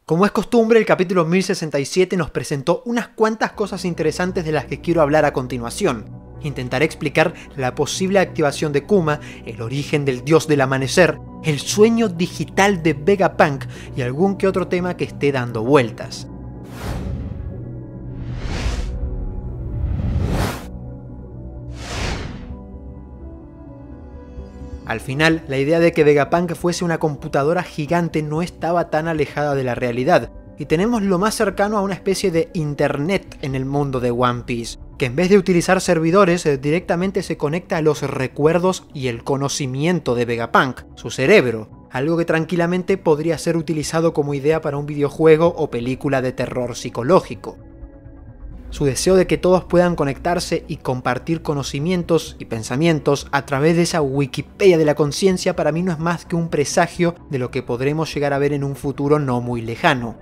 Como es costumbre, el capítulo 1067 nos presentó unas cuantas cosas interesantes de las que quiero hablar a continuación. Intentaré explicar la posible activación de Kuma, el origen del dios del amanecer, el sueño digital de Vegapunk y algún que otro tema que esté dando vueltas. Al final, la idea de que Vegapunk fuese una computadora gigante no estaba tan alejada de la realidad, y tenemos lo más cercano a una especie de internet en el mundo de One Piece, que en vez de utilizar servidores directamente se conecta a los recuerdos y el conocimiento de Vegapunk, su cerebro, algo que tranquilamente podría ser utilizado como idea para un videojuego o película de terror psicológico. Su deseo de que todos puedan conectarse y compartir conocimientos y pensamientos a través de esa Wikipedia de la conciencia para mí no es más que un presagio de lo que podremos llegar a ver en un futuro no muy lejano.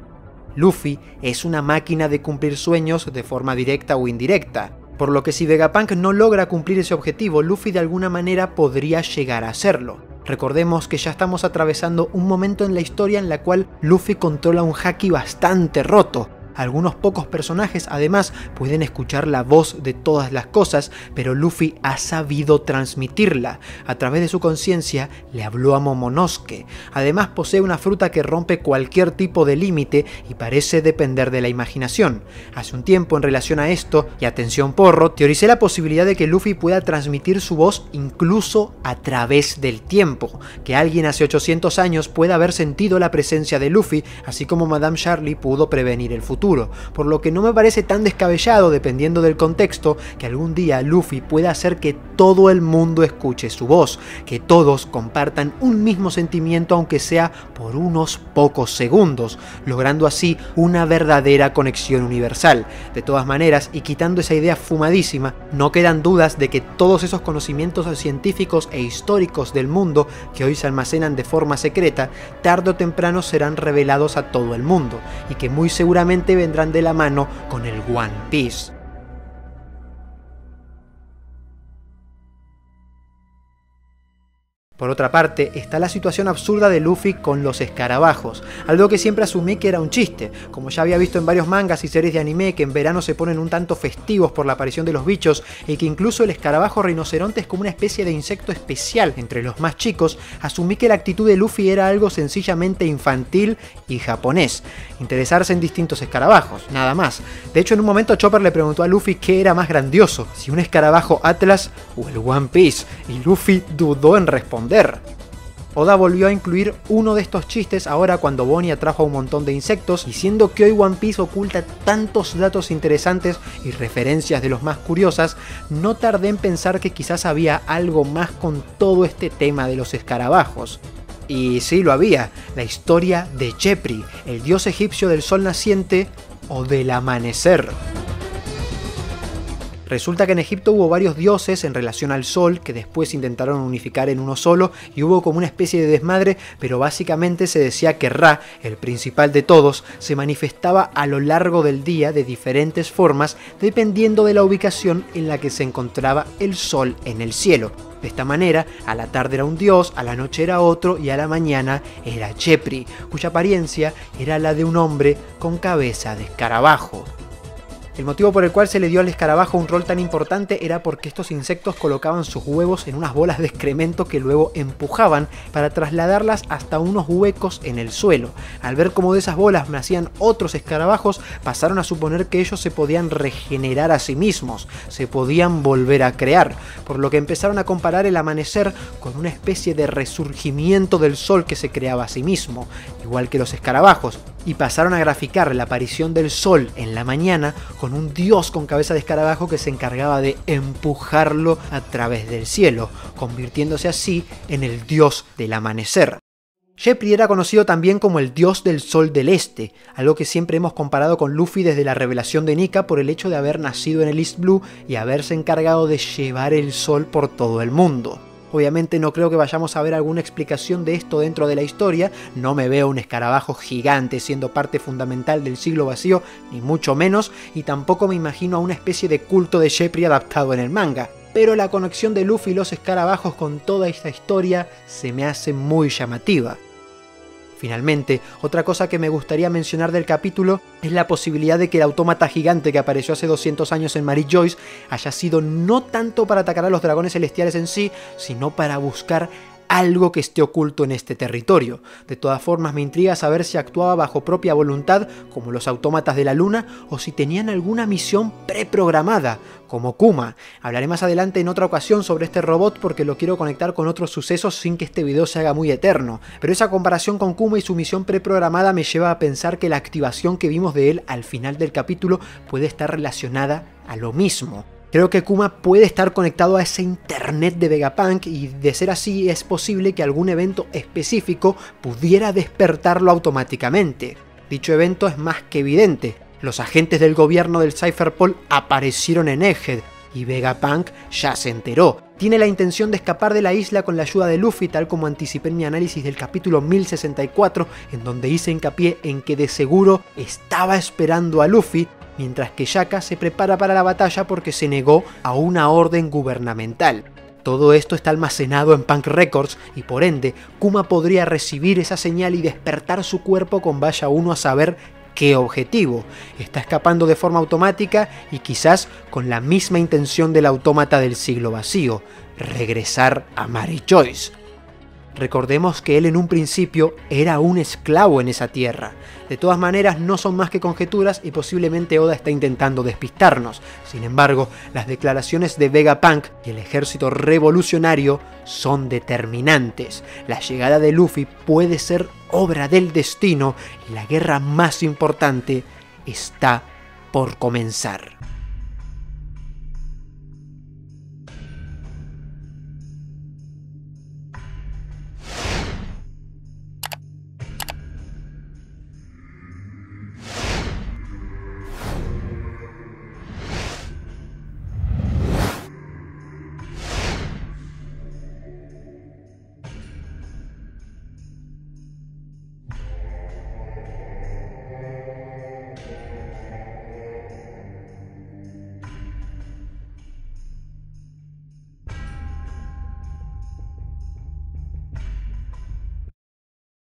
Luffy es una máquina de cumplir sueños de forma directa o indirecta, por lo que si Vegapunk no logra cumplir ese objetivo, Luffy de alguna manera podría llegar a hacerlo. Recordemos que ya estamos atravesando un momento en la historia en la cual Luffy controla un haki bastante roto. Algunos pocos personajes además pueden escuchar la voz de todas las cosas, pero Luffy ha sabido transmitirla. A través de su conciencia le habló a Momonosuke. Además posee una fruta que rompe cualquier tipo de límite y parece depender de la imaginación. Hace un tiempo en relación a esto, y atención porro, teoricé la posibilidad de que Luffy pueda transmitir su voz incluso a través del tiempo. Que alguien hace 800 años pueda haber sentido la presencia de Luffy, así como Madame Charlie pudo prevenir el futuro. Por lo que no me parece tan descabellado, dependiendo del contexto, que algún día Luffy pueda hacer que todo el mundo escuche su voz, que todos compartan un mismo sentimiento aunque sea por unos pocos segundos, logrando así una verdadera conexión universal. De todas maneras, y quitando esa idea fumadísima, no quedan dudas de que todos esos conocimientos científicos e históricos del mundo que hoy se almacenan de forma secreta, tarde o temprano serán revelados a todo el mundo, y que muy seguramente vendrán de la mano con el One Piece. Por otra parte, está la situación absurda de Luffy con los escarabajos, algo que siempre asumí que era un chiste, como ya había visto en varios mangas y series de anime que en verano se ponen un tanto festivos por la aparición de los bichos y que incluso el escarabajo rinoceronte es como una especie de insecto especial entre los más chicos, asumí que la actitud de Luffy era algo sencillamente infantil y japonés, interesarse en distintos escarabajos, nada más. De hecho, en un momento Chopper le preguntó a Luffy qué era más grandioso, si un escarabajo Atlas o el One Piece, y Luffy dudó en responder. Oda volvió a incluir uno de estos chistes ahora cuando Bonnie atrajo a un montón de insectos, y siendo que hoy One Piece oculta tantos datos interesantes y referencias de los más curiosas, no tardé en pensar que quizás había algo más con todo este tema de los escarabajos. Y sí lo había, la historia de Chepri, el dios egipcio del sol naciente o del amanecer. Resulta que en Egipto hubo varios dioses en relación al sol que después intentaron unificar en uno solo y hubo como una especie de desmadre, pero básicamente se decía que Ra, el principal de todos, se manifestaba a lo largo del día de diferentes formas dependiendo de la ubicación en la que se encontraba el sol en el cielo. De esta manera, a la tarde era un dios, a la noche era otro y a la mañana era Chepri, cuya apariencia era la de un hombre con cabeza de escarabajo. El motivo por el cual se le dio al escarabajo un rol tan importante era porque estos insectos colocaban sus huevos en unas bolas de excremento que luego empujaban para trasladarlas hasta unos huecos en el suelo. Al ver cómo de esas bolas nacían otros escarabajos, pasaron a suponer que ellos se podían regenerar a sí mismos, se podían volver a crear, por lo que empezaron a comparar el amanecer con una especie de resurgimiento del sol que se creaba a sí mismo, igual que los escarabajos, y pasaron a graficar la aparición del sol en la mañana con un dios con cabeza de escarabajo que se encargaba de empujarlo a través del cielo, convirtiéndose así en el dios del amanecer. Chepri era conocido también como el dios del sol del este, algo que siempre hemos comparado con Luffy desde la revelación de Nika por el hecho de haber nacido en el East Blue y haberse encargado de llevar el sol por todo el mundo. Obviamente no creo que vayamos a ver alguna explicación de esto dentro de la historia, no me veo un escarabajo gigante siendo parte fundamental del siglo vacío, ni mucho menos, y tampoco me imagino a una especie de culto de Chepri adaptado en el manga. Pero la conexión de Luffy y los escarabajos con toda esta historia se me hace muy llamativa. Finalmente, otra cosa que me gustaría mencionar del capítulo es la posibilidad de que el autómata gigante que apareció hace 200 años en Mary Joyce haya sido no tanto para atacar a los dragones celestiales en sí, sino para buscar algo que esté oculto en este territorio. De todas formas, me intriga saber si actuaba bajo propia voluntad, como los autómatas de la luna, o si tenían alguna misión preprogramada, como Kuma. Hablaré más adelante en otra ocasión sobre este robot porque lo quiero conectar con otros sucesos sin que este video se haga muy eterno. Pero esa comparación con Kuma y su misión preprogramada me lleva a pensar que la activación que vimos de él al final del capítulo puede estar relacionada a lo mismo. Creo que Kuma puede estar conectado a ese internet de Vegapunk y de ser así es posible que algún evento específico pudiera despertarlo automáticamente. Dicho evento es más que evidente. Los agentes del gobierno del Cypherpol aparecieron en Egghead y Vegapunk ya se enteró. Tiene la intención de escapar de la isla con la ayuda de Luffy, tal como anticipé en mi análisis del capítulo 1064, en donde hice hincapié en que de seguro estaba esperando a Luffy, mientras que Shaka se prepara para la batalla porque se negó a una orden gubernamental. Todo esto está almacenado en Punk Records y por ende Kuma podría recibir esa señal y despertar su cuerpo con vaya uno a saber qué objetivo. Está escapando de forma automática y quizás con la misma intención del autómata del siglo vacío, regresar a Mary Joyce. Recordemos que él en un principio era un esclavo en esa tierra. De todas maneras no son más que conjeturas y posiblemente Oda está intentando despistarnos. Sin embargo, las declaraciones de Vegapunk y el ejército revolucionario son determinantes. La llegada de Luffy puede ser obra del destino y la guerra más importante está por comenzar.